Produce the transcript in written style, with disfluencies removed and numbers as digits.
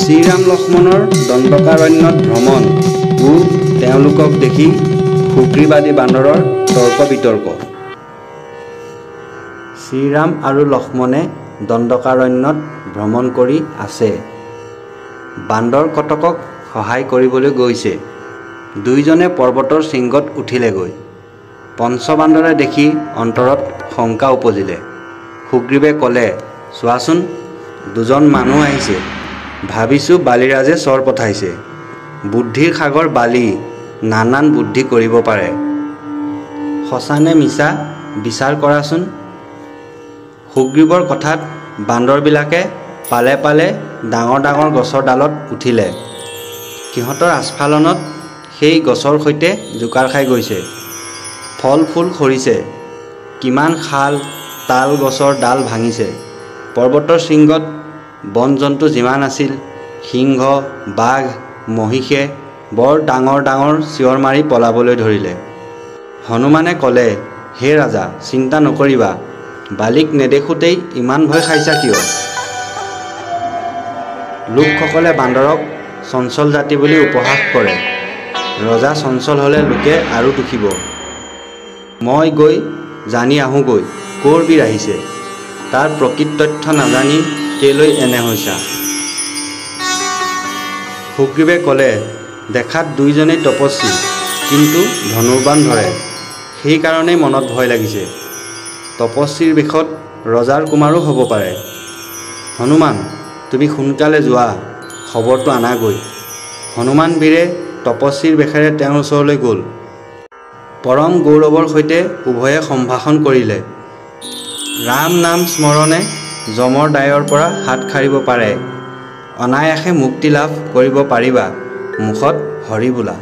শ্ৰীৰাম লক্ষ্মণৰ দণ্ডকাৰণ্যত ভ্ৰমণ ও তেওঁলোকক দেখি সুগ্ৰীবাদী বান্দৰৰ তৰ্ক বিতৰ্ক। শ্ৰীৰাম আৰু লক্ষ্মণে দণ্ডকাৰণ্যত ভ্ৰমণ কৰি আছে। বান্দৰ কটকক সহায় কৰিবলৈ গৈছে। দুইজনে পৰ্বতৰ শৃংগত উঠিলেগৈ। পঞ্চবান্দৰে দেখি অন্তৰত শংকা উপজিলে। সুগ্ৰীৱে ক'লে, চোৱাচোন, দুজন মানুহ আহিছে। ভাবিছোঁ বালিৰাজে চৰ পঠাইছে। বুদ্ধিৰ সাগৰ বালি নানান বুদ্ধি কৰিব পাৰে। সঁচা নে মিছা বিচাৰ কৰাচোন। সুগ্ৰীৱৰ কথাত বান্দৰবিলাকে পালে পালে ডাঙৰ ডাঙৰ গছৰ ডালত উঠিলে। সিহঁতৰ আস্ফালনত সেই গছৰ সৈতে জোকাৰ খাই গৈছে। ফল ফুল সৰিছে। কিমান শাল তাল গছৰ ডাল ভাঙিছে। পৰ্বতৰ শৃংগত বন জন্তু যিমান আছিল, সিংহ বাঘ মহিষে বৰ ডাঙৰ ডাঙৰ চিঞৰ মাৰি পলাবলৈ ধৰিলে। হনুমানে ক'লে, হে ৰাজা, চিন্তা নকৰিবা। বালিক নেদেখোঁতেই ইমান ভয় খাইছা কিয়? লোকসকলে বান্দৰক চঞ্চল জাতি বুলি উপহাস কৰে। ৰজা চঞ্চল হ'লে লোকে আৰু দুখিব। মই গৈ জানি আহোঁগৈ ক'ৰ বীৰ আহিছে। তাৰ প্ৰকৃত তথ্য নাজানি কেলৈ এনে হৈছা? সুগ্ৰীৱে ক'লে, দেখাত দুইজনেই তপস্বী, কিন্তু ধনুৰ্বাণ ধৰে। সেইকাৰণেই মনত ভয় লাগিছে। তপস্বীৰ বেশত ৰজাৰ কুমাৰো হ'ব পাৰে। হনুমান, তুমি সোনকালে যোৱা, খবৰটো আনাগৈ। হনুমান বীৰে তপস্বীৰ বেশেৰে তেওঁৰ ওচৰলৈ গ'ল। পৰম গৌৰৱৰ সৈতে উভয়ে সম্ভাষণ কৰিলে। ৰাম নাম স্মৰণে যমৰ দায়ৰ পৰা হাত সাৰিব পাৰে। অনায়াসে মুক্তি লাভ কৰিব পাৰিবা, মুখত হৰি বোলা।